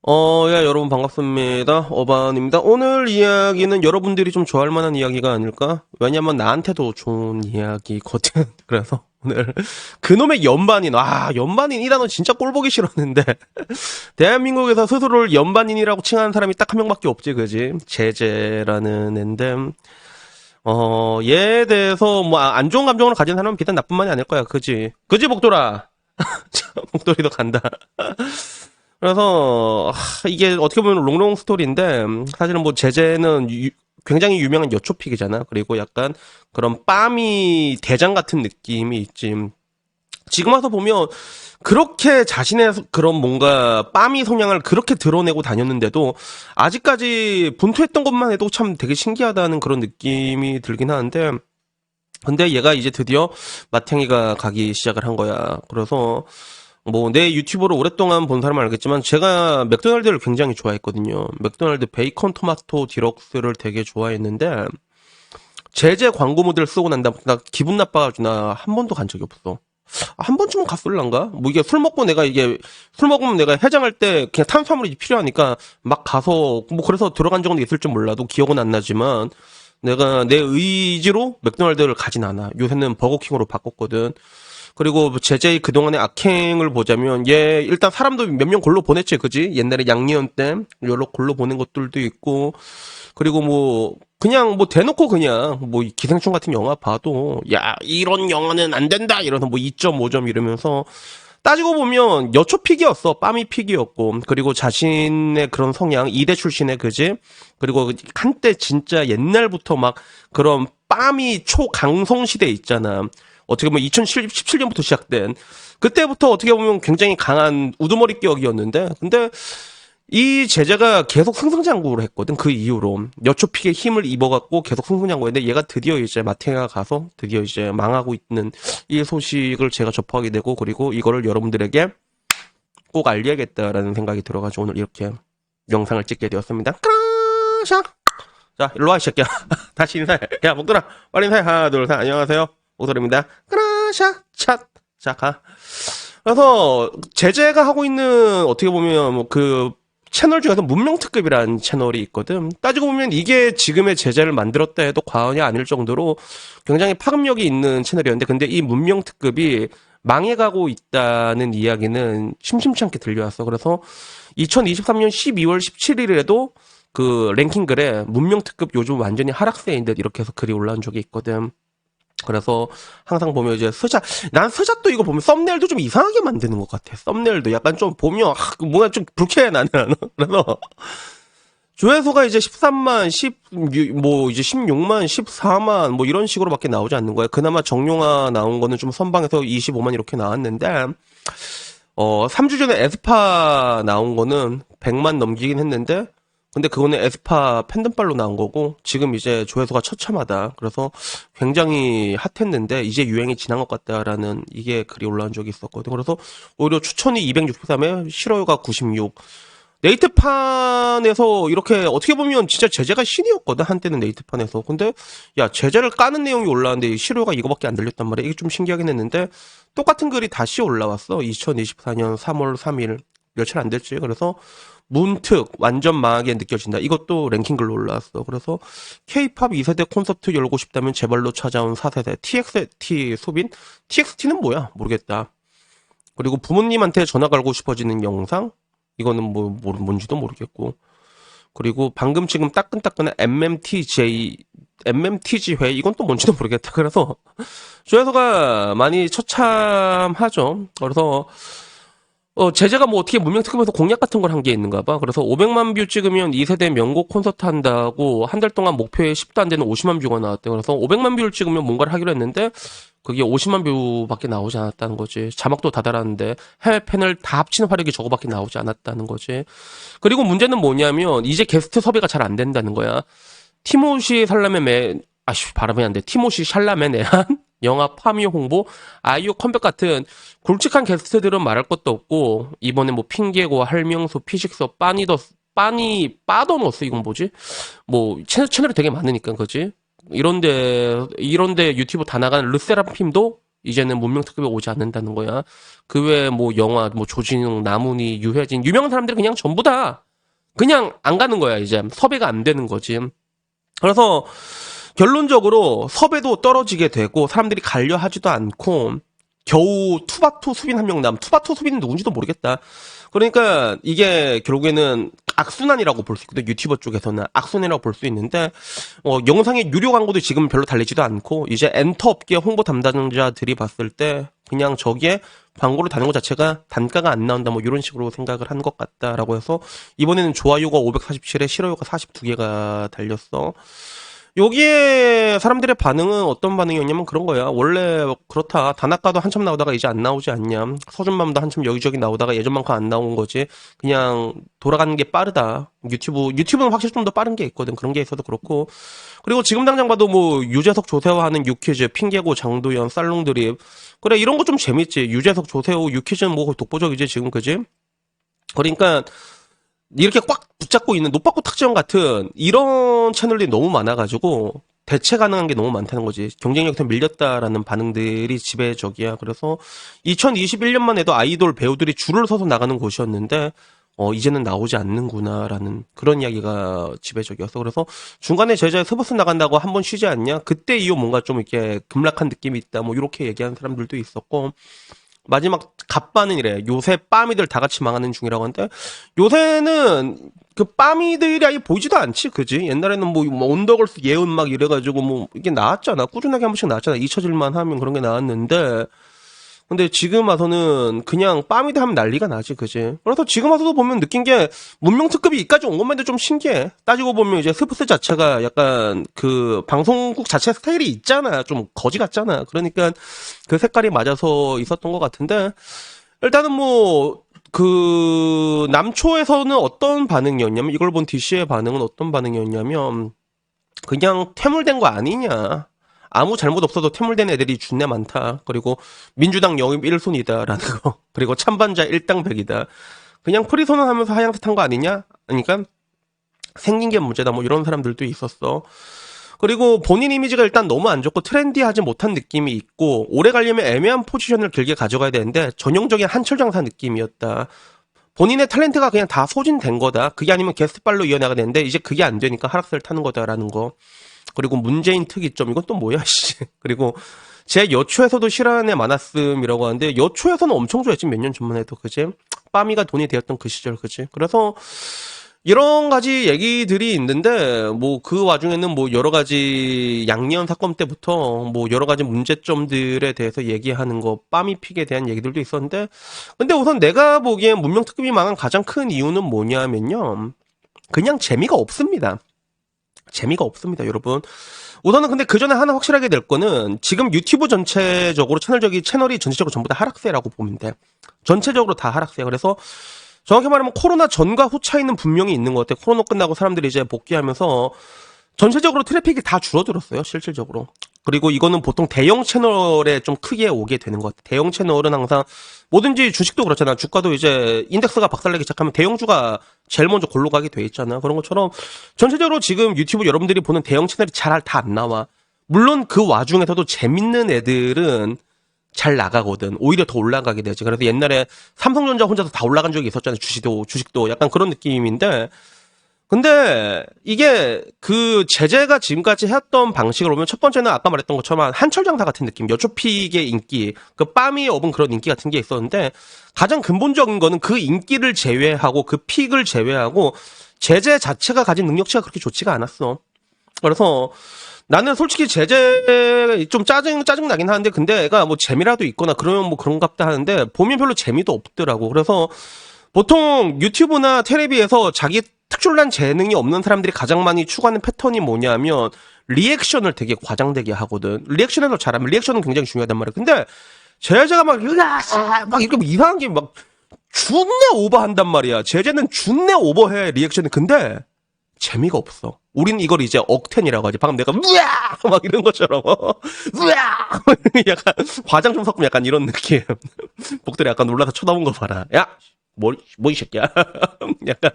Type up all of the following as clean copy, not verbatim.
야, 여러분 반갑습니다. 어반입니다. 오늘 이야기는 여러분들이 좀 좋아할 만한 이야기가 아닐까? 왜냐면 나한테도 좋은 이야기거든. 그래서 오늘 그놈의 연반인, 연반인 이 단어 진짜 꼴보기 싫었는데 대한민국에서 스스로를 연반인이라고 칭하는 사람이 딱 한 명밖에 없지, 그지? 제재라는 앤데 얘에 대해서 뭐 안 좋은 감정을 가진 사람은 비단 나뿐만이 아닐 거야, 그지? 그지, 복돌아? 복돌이도 간다. 그래서 이게 어떻게 보면 롱롱 스토리인데 사실은 뭐 제재는 굉장히 유명한 여초픽이잖아. 그리고 약간 그런 빠미 대장 같은 느낌이 있지. 지금 와서 보면 그렇게 자신의 그런 뭔가 빠미 성향을 그렇게 드러내고 다녔는데도 아직까지 분투했던 것만 해도 참 되게 신기하다는 그런 느낌이 들긴 하는데, 근데 얘가 이제 드디어 마탱이가 가기 시작을 한 거야. 그래서 뭐 내 유튜브를 오랫동안 본 사람은 알겠지만 제가 맥도날드를 굉장히 좋아했거든요. 맥도날드 베이컨 토마토 디럭스를 되게 좋아했는데 제재 광고 모델 쓰고 난 다음부터 나 기분 나빠가지고 나 한 번도 간 적이 없어. 한 번쯤은 갔을란가? 뭐 이게 술 먹고 내가 이게 술 먹으면 내가 해장할 때 그냥 탄수화물이 필요하니까 막 가서 뭐 그래서 들어간 적은 있을 줄 몰라도 기억은 안 나지만 내가 내 의지로 맥도날드를 가진 않아. 요새는 버거킹으로 바꿨거든. 그리고 제제의 그동안의 악행을 보자면 얘 일단 사람도 몇 명 골로 보냈지, 그지? 옛날에 양리언 때 여러 골로 보낸 것들도 있고, 그리고 뭐 그냥 뭐 대놓고 그냥 뭐 기생충 같은 영화 봐도 야 이런 영화는 안 된다 이러면서 뭐 2.5점 이러면서 따지고 보면 여초픽이었어. 빠미 픽이었고. 그리고 자신의 그런 성향, 이대 출신의 그지? 그리고 한때 진짜 옛날부터 막 그런 빠미 초강성 시대 있잖아. 어떻게 보면 2017년부터 시작된. 그때부터 어떻게 보면 굉장히 강한 우두머리 격이었는데, 근데 이 제자가 계속 승승장구를 했거든. 그 이후로 여초픽의 힘을 입어갖고 계속 승승장구했는데 얘가 드디어 이제 마탱이가 가서 드디어 이제 망하고 있는 이 소식을 제가 접하게 되고, 그리고 이거를 여러분들에게 꼭 알려야겠다라는 생각이 들어가지고 오늘 이렇게 영상을 찍게 되었습니다. 크라샤. 자, 일로 와, 이 새끼야. 다시 인사해. 야, 목들아, 빨리 인사해. 하나, 둘, 셋. 안녕하세요. 목들입니다. 크라샤, 찻. 자, 가. 그래서 제재가 하고 있는 어떻게 보면 뭐그 채널 중에서 문명특급이라는 채널이 있거든. 따지고 보면 이게 지금의 제재를 만들었다 해도 과언이 아닐 정도로 굉장히 파급력이 있는 채널이었는데, 근데 이 문명특급이 망해가고 있다는 이야기는 심심치 않게 들려왔어. 그래서 2023년 12월 17일에도 그 랭킹 글에 문명특급 요즘 완전히 하락세인 듯 이렇게 해서 글이 올라온 적이 있거든. 그래서 항상 보면 이제 난 스샷도 이거 보면 썸네일도 좀 이상하게 만드는 것 같아. 썸네일도 약간 좀 보면 뭔가 좀 불쾌해 나는. 그래서 조회수가 이제 13만, 뭐 이제 16만, 14만 뭐 이런 식으로밖에 나오지 않는 거야. 그나마 정용화 나온 거는 좀 선방해서 25만 이렇게 나왔는데 3주 전에 에스파 나온 거는 100만 넘기긴 했는데, 근데 그거는 에스파 팬덤발로 나온 거고 지금 이제 조회수가 처참하다. 그래서 굉장히 핫했는데 이제 유행이 지난 것 같다라는 이게 글이 올라온 적이 있었거든. 그래서 오히려 추천이 263에 싫어요가 96. 네이트판에서 이렇게 어떻게 보면 진짜 제재가 신이었거든, 한때는 네이트판에서. 근데 야, 제재를 까는 내용이 올라왔는데 싫어요가 이거밖에 안 들렸단 말이야. 이게 좀 신기하긴 했는데 똑같은 글이 다시 올라왔어. 2024년 3월 3일. 며칠 안 됐지. 그래서 문특 완전 망하게 느껴진다. 이것도 랭킹 글로 올라왔어. 그래서 K-팝 2세대 콘서트 열고 싶다면 제발로 찾아온 4세대 TXT 수빈? TXT는 뭐야? 모르겠다. 그리고 부모님한테 전화 걸고 싶어지는 영상? 이거는 뭔지도 모르겠고. 그리고 방금 지금 따끈따끈한 MMTG 회, 이건 또 뭔지도 모르겠다. 그래서 조회수가 많이 처참하죠. 그래서 제재가 뭐 어떻게 문명특급에서 공약 같은 걸 한 게 있는가 봐. 그래서 500만 뷰 찍으면 2세대 명곡 콘서트 한다고 한 달 동안 목표에 10도 안 되는 50만 뷰가 나왔대. 그래서 500만 뷰를 찍으면 뭔가를 하기로 했는데 그게 50만 뷰밖에 나오지 않았다는 거지. 자막도 다 달았는데 해외 팬을 다 합치는 화력이 저거밖에 나오지 않았다는 거지. 그리고 문제는 뭐냐면 이제 게스트 섭외가 잘 안 된다는 거야. 티모시 살라메 발음이 안 돼. 티모시 샬라메 내한 영화 파미오 홍보, 아이유 컴백 같은 굵직한 게스트들은 말할 것도 없고, 이번에 뭐 핑계고, 할명수, 피식서, 빠더너스, 이건 뭐지? 뭐 채널이 되게 많으니까, 그지? 이런데 유튜브 다 나가는 르세라핌도 이제는 문명특급이 오지 않는다는 거야. 그 외에 뭐 영화, 뭐 조진웅, 나문희, 유해진 유명한 사람들이 그냥 전부 다 그냥 안 가는 거야. 이제 섭외가 안 되는 거지. 그래서 결론적으로 섭외도 떨어지게 되고 사람들이 가려 하지도 않고 겨우 투바투 수빈 한 명 투바투 수빈은 누군지도 모르겠다. 그러니까 이게 결국에는 악순환이라고 볼 수 있거든. 유튜버 쪽에서는 악순환이라고 볼 수 있는데 영상의 유료 광고도 지금 별로 달리지도 않고 이제 엔터 업계 홍보 담당자들이 봤을 때 그냥 저기에 광고를 다는 것 자체가 단가가 안 나온다 뭐 이런 식으로 생각을 한 것 같다라고 해서 이번에는 좋아요가 547에 싫어요가 42개가 달렸어. 여기에 사람들의 반응은 어떤 반응이었냐면 그런 거야. 원래 그렇다. 다나카도 한참 나오다가 이제 안 나오지 않냐. 서준맘도 한참 여기저기 나오다가 예전만큼 안 나온 거지. 그냥 돌아가는 게 빠르다. 유튜브는 확실히 좀 더 빠른 게 있거든. 그런 게 있어도 그렇고. 그리고 지금 당장 봐도 뭐 유재석 조세호 하는 유퀴즈, 핑계고 장도연, 쌀롱드립. 그래 이런 거 좀 재밌지. 유재석 조세호 유퀴즈는 뭐 독보적이지 지금 그지? 그러니까 이렇게 꽉 붙잡고 있는 노빠꾸 탁재현 같은 이런 채널들이 너무 많아가지고 대체 가능한 게 너무 많다는 거지. 경쟁력한테 밀렸다라는 반응들이 지배적이야. 그래서 2021년만 해도 아이돌 배우들이 줄을 서서 나가는 곳이었는데 이제는 나오지 않는구나라는 그런 이야기가 지배적이었어. 그래서 중간에 제자의 스포츠 나간다고 한 번 쉬지 않냐? 그때 이후 뭔가 좀 이렇게 급락한 느낌이 있다. 뭐 이렇게 얘기하는 사람들도 있었고. 마지막 갑반은 이래. 요새 빠미들 다 같이 망하는 중이라고 하는데 요새는 그 빠미들이 아예 보이지도 않지, 그지? 옛날에는 뭐 온더걸스 예은 막 이래가지고 뭐 이게 나왔잖아. 꾸준하게 한 번씩 나왔잖아. 잊혀질만 하면 그런 게 나왔는데 근데 지금 와서는 그냥 빠미들 하면 난리가 나지, 그지? 그래서 지금 와서도 보면 느낀 게 문명특급이 이까지 온 것만 해도 좀 신기해. 따지고 보면 이제 스포츠 자체가 약간 그 방송국 자체 스타일이 있잖아. 좀 거지 같잖아. 그러니까 그 색깔이 맞아서 있었던 것 같은데 일단은 뭐 그 남초에서는 어떤 반응이었냐면 이걸 본 DC의 반응은 어떤 반응이었냐면 그냥 퇴물된 거 아니냐. 아무 잘못 없어도 퇴물된 애들이 준내 많다. 그리고 민주당 영입 1순위다라는 거. 그리고 찬반자 1당백이다. 그냥 프리선언하면서 하향세 탄 거 아니냐? 그러니까 생긴 게 문제다. 뭐 이런 사람들도 있었어. 그리고 본인 이미지가 일단 너무 안 좋고 트렌디하지 못한 느낌이 있고 오래 가려면 애매한 포지션을 길게 가져가야 되는데 전형적인 한철 장사 느낌이었다. 본인의 탤런트가 그냥 다 소진된 거다. 그게 아니면 게스트발로 이어나가야 되는데 이제 그게 안 되니까 하락세를 타는 거다라는 거. 그리고 문재인 특이점 이건 또 뭐야 씨. 그리고 제 여초에서도 싫어하는 애 많았음이라고 하는데 여초에서는 엄청 좋아했지 몇 년 전만 해도 그지? 빠미가 돈이 되었던 그 시절 그지? 그래서 이런 가지 얘기들이 있는데 뭐 그 와중에는 뭐 여러 가지 양리언 사건 때부터 뭐 여러 가지 문제점들에 대해서 얘기하는 거 빠미픽에 대한 얘기들도 있었는데 근데 우선 내가 보기엔 문명특급이 망한 가장 큰 이유는 뭐냐면요 그냥 재미가 없습니다. 재미가 없습니다, 여러분. 우선은 근데 그 전에 하나 확실하게 될 거는 지금 유튜브 전체적으로 채널이 전체적으로 전부 다 하락세라고 보면 돼. 전체적으로 다 하락세. 그래서 정확히 말하면 코로나 전과 후 차이는 분명히 있는 것 같아. 코로나 끝나고 사람들이 이제 복귀하면서 전체적으로 트래픽이 다 줄어들었어요, 실질적으로. 그리고 이거는 보통 대형 채널에 좀 크게 오게 되는 것 같아. 대형 채널은 항상 뭐든지 주식도 그렇잖아. 주가도 이제 인덱스가 박살내기 시작하면 대형주가 제일 먼저 골로 가게 돼 있잖아. 그런 것처럼 전체적으로 지금 유튜브 여러분들이 보는 대형 채널이 잘 다 안 나와. 물론 그 와중에서도 재밌는 애들은 잘 나가거든. 오히려 더 올라가게 되지. 그래서 옛날에 삼성전자 혼자서 다 올라간 적이 있었잖아요. 주식도 약간 그런 느낌인데 근데 이게 그 제재가 지금까지 해왔던 방식을 보면 첫 번째는 아까 말했던 것처럼 한철 장사 같은 느낌, 여초픽의 인기, 그 빰이 업은 그런 인기 같은 게 있었는데 가장 근본적인 거는 그 인기를 제외하고 그 픽을 제외하고 제재 자체가 가진 능력치가 그렇게 좋지가 않았어. 그래서 나는 솔직히 제재 좀 짜증 나긴 하는데 근데 애가 뭐 재미라도 있거나 그러면 뭐 그런갑다 하는데 보면 별로 재미도 없더라고. 그래서 보통 유튜브나 텔레비에서 자기 특출난 재능이 없는 사람들이 가장 많이 추구하는 패턴이 뭐냐면 리액션을 되게 과장되게 하거든. 리액션을 잘하면 리액션은 굉장히 중요하단 말이야. 근데 제재가 막 이렇게 뭐 이상한 게 막 준내 오버한단 말이야. 제재는 준내 오버해 리액션이. 근데 재미가 없어. 우린 이걸 이제 억텐이라고 하지. 방금 내가 우야 막 이런 것처럼 우야 약간 과장 좀 섞으면 약간 이런 느낌. 복들이 약간 놀라서 쳐다본 거 봐라. 야 뭐 이 새끼야. 약간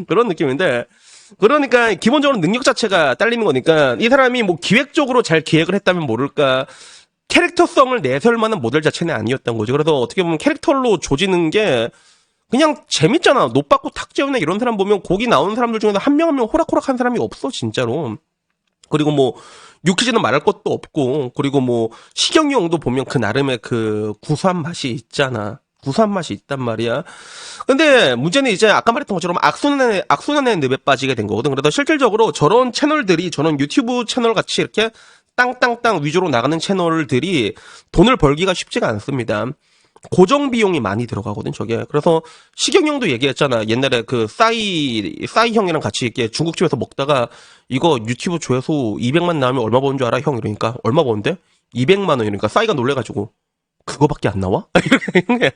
그런 느낌인데 그러니까 기본적으로 능력 자체가 딸리는 거니까 이 사람이 뭐 기획적으로 잘 기획을 했다면 모를까 캐릭터성을 내세울 만한 모델 자체는 아니었던 거지. 그래서 어떻게 보면 캐릭터로 조지는 게 그냥 재밌잖아. 노빠꾸 탁재훈에 이런 사람 보면 거기 나오는 사람들 중에서 한 명 한 명 호락호락한 사람이 없어 진짜로. 그리고 뭐 유키즈는 말할 것도 없고, 그리고 뭐 시경이 형도 보면 그 나름의 그 구수한 맛이 있잖아. 구수한 맛이 있단 말이야. 근데 문제는 이제 아까 말했던 것처럼 악순환의 늪에 빠지게 된 거거든. 그래서 실질적으로 저런 채널들이, 저런 유튜브 채널 같이 이렇게 땅땅땅 위주로 나가는 채널들이 돈을 벌기가 쉽지가 않습니다. 고정 비용이 많이 들어가거든, 저게. 그래서 시경 형도 얘기했잖아. 옛날에 그 싸이 형이랑 같이 이렇게 중국집에서 먹다가 이거 유튜브 조회수 200만 나오면 얼마 버는 줄 알아, 형? 이러니까 얼마 버는데? 200만 원. 이러니까 싸이가 놀래가지고 그거밖에 안 나와? 이렇게.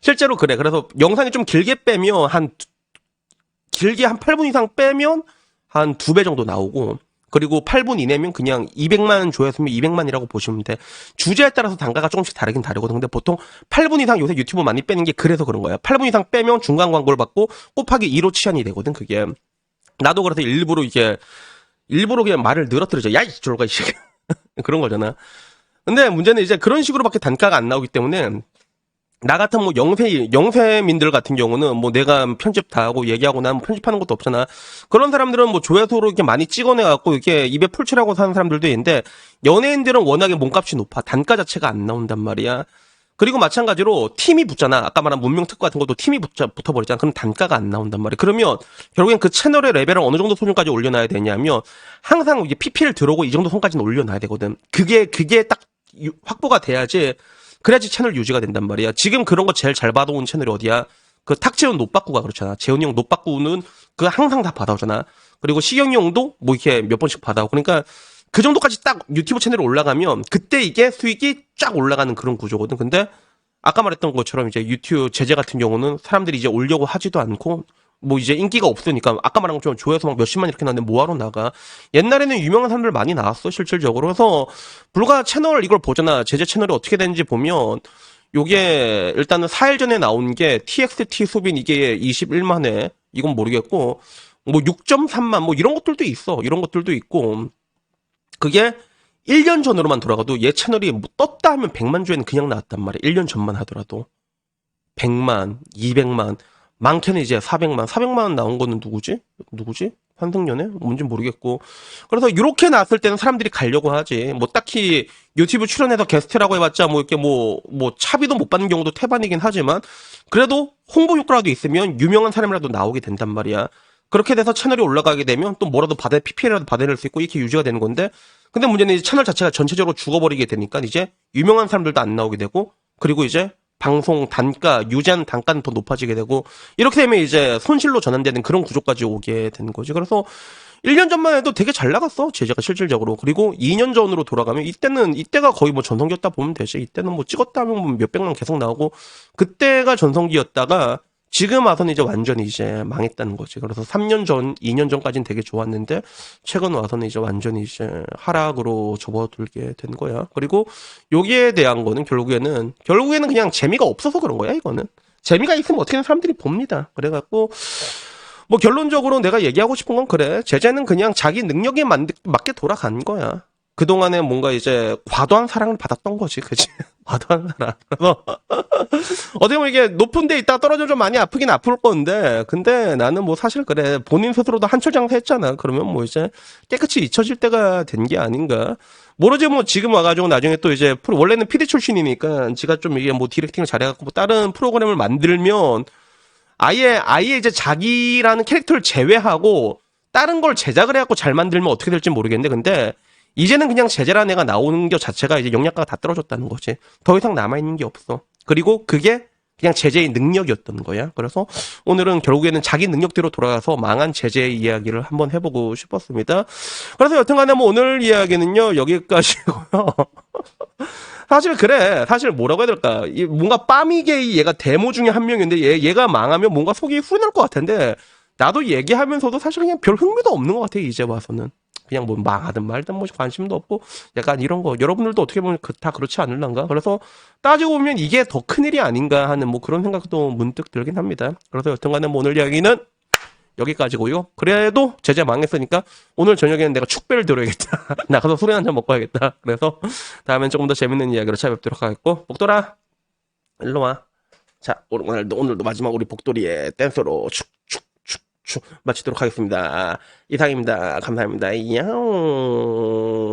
실제로 그래. 그래서 영상이 좀 길게 빼면 길게 한 8분 이상 빼면 한 2배 정도 나오고, 그리고 8분 이내면 그냥 200만 조회수면 200만이라고 보시면 돼. 주제에 따라서 단가가 조금씩 다르긴 다르거든. 근데 보통 8분 이상 요새 유튜브 많이 빼는 게 그래서 그런 거야. 8분 이상 빼면 중간 광고를 받고 곱하기 2로 치환이 되거든, 그게. 나도 그래서 일부러 그냥 말을 늘어뜨리죠. 야, 이쪽가, 이 새끼. 그런 거잖아. 근데 문제는 이제 그런 식으로밖에 단가가 안 나오기 때문에 나 같은 뭐 영세민들 같은 경우는 뭐 내가 편집 다 하고 얘기하고 난 편집하는 것도 없잖아. 그런 사람들은 뭐 조회수로 이렇게 많이 찍어내갖고 이렇게 입에 풀칠하고 사는 사람들도 있는데, 연예인들은 워낙에 몸값이 높아. 단가 자체가 안 나온단 말이야. 그리고 마찬가지로 팀이 붙잖아. 아까 말한 문명특구 같은 것도 팀이 붙어버리잖아. 그럼 단가가 안 나온단 말이야. 그러면 결국엔 그 채널의 레벨을 어느 정도 수준까지 올려놔야 되냐면 항상 이게 PPL 들어오고 이 정도 선까지는 올려놔야 되거든. 그게 딱 확보가 그래야지 채널 유지가 된단 말이야. 지금 그런 거 제일 잘 받아온 채널이 어디야? 그 탁재훈 노빠꾸가 그렇잖아. 재훈이 형 노빠꾸는 그 항상 다 받아오잖아. 그리고 시경이 형도 뭐 이렇게 몇 번씩 받아오고. 그러니까 그 정도까지 딱 유튜브 채널에 올라가면 그때 이게 수익이 쫙 올라가는 그런 구조거든. 근데 아까 말했던 것처럼 이제 유튜브 제재 같은 경우는 사람들이 이제 올려고 하지도 않고, 뭐 이제 인기가 없으니까 아까 말한 것처럼 조회수 막 몇십만 이렇게 나는데 뭐하러 나가. 옛날에는 유명한 사람들 많이 나왔어 실질적으로. 그래서 불과 채널 이걸 보잖아. 제재 채널이 어떻게 되는지 보면 요게 일단은 4일 전에 나온 게 TXT 수빈 이게 21만 회, 이건 모르겠고 뭐 6.3만 뭐 이런 것들도 있어. 이런 것들도 있고, 그게 1년 전으로만 돌아가도 얘 채널이 뭐 떴다 하면 100만 조회는 그냥 나왔단 말이야. 1년 전만 하더라도 100만, 200만, 많게는 이제 400만 나온 거는 누구지? 환승연애? 뭔지 모르겠고. 그래서 이렇게 나왔을 때는 사람들이 가려고 하지. 뭐 딱히 유튜브 출연해서 게스트라고 해봤자 뭐 이렇게 뭐 차비도 못 받는 경우도 태반이긴 하지만, 그래도 홍보 효과라도 있으면 유명한 사람이라도 나오게 된단 말이야. 그렇게 돼서 채널이 올라가게 되면 또 뭐라도 PPL이라도 받아낼 수 있고 이렇게 유지가 되는 건데, 근데 문제는 이제 채널 자체가 전체적으로 죽어버리게 되니까 이제 유명한 사람들도 안 나오게 되고, 그리고 이제 방송 단가, 유지하는 단가는 더 높아지게 되고, 이렇게 되면 이제 손실로 전환되는 그런 구조까지 오게 되는 거지. 그래서 1년 전만 해도 되게 잘 나갔어, 제재가 실질적으로. 그리고 2년 전으로 돌아가면 이때가 거의 뭐 전성기였다 보면 되지. 이때는 뭐 찍었다 하면 뭐 몇백만 계속 나오고, 그때가 전성기였다가 지금 와서는 이제 완전히 이제 망했다는 거지. 그래서 3년 전, 2년 전까지는 되게 좋았는데 최근 와서는 이제 완전히 이제 하락으로 접어들게 된 거야. 그리고 여기에 대한 거는 결국에는 그냥 재미가 없어서 그런 거야. 이거는 재미가 있으면 어떻게든 사람들이 봅니다. 그래갖고 뭐 결론적으로 내가 얘기하고 싶은 건 그래. 제재는 그냥 자기 능력에 맞게 돌아간 거야. 그동안에 뭔가 이제 과도한 사랑을 받았던 거지, 그치? 과도한 사랑. 그래서, 어떻게 보면 이게 높은 데 있다가 떨어져 좀 많이 아프긴 아플 건데, 근데 나는 뭐 사실 그래. 본인 스스로도 한철장사 했잖아. 그러면 뭐 이제 깨끗이 잊혀질 때가 된 게 아닌가. 모르지 뭐 지금 와가지고 나중에 또 이제 원래는 PD 출신이니까 지가 좀 이게 뭐 디렉팅을 잘해갖고 뭐 다른 프로그램을 만들면 아예 이제 자기라는 캐릭터를 제외하고 다른 걸 제작을 해갖고 잘 만들면 어떻게 될지 모르겠는데, 근데 이제는 그냥 제재라는 애가 나오는 것 자체가 이제 영양가가 다 떨어졌다는 거지. 더 이상 남아있는 게 없어. 그리고 그게 그냥 제재의 능력이었던 거야. 그래서 오늘은 결국에는 자기 능력대로 돌아가서 망한 제재의 이야기를 한번 해보고 싶었습니다. 그래서 여튼간에 뭐 오늘 이야기는요, 여기까지고요. 사실 그래. 사실 뭐라고 해야 될까. 뭔가 빠미게이 얘가 데모 중에 한 명인데 얘가 망하면 뭔가 속이 후련할 것 같은데, 나도 얘기하면서도 사실 그냥 별 흥미도 없는 것 같아, 이제 와서는. 그냥 뭐 망하든 말든 뭐 관심도 없고 약간 이런 거. 여러분들도 어떻게 보면 다 그렇지 않을란가. 그래서 따지고 보면 이게 더 큰일이 아닌가 하는 뭐 그런 생각도 문득 들긴 합니다. 그래서 여튼간에 뭐 오늘 이야기는 여기까지고요. 그래도 제재 망했으니까 오늘 저녁에는 내가 축배를 들어야겠다. 나가서 술이나 한잔 먹고 야겠다. 그래서 다음엔 조금 더 재밌는 이야기로 찾아뵙도록 하겠고, 복돌아, 일로 와. 자, 오늘도 마지막 우리 복돌이의 댄서로 축축축축 마치도록 하겠습니다. 이상입니다. 감사합니다. 야옹.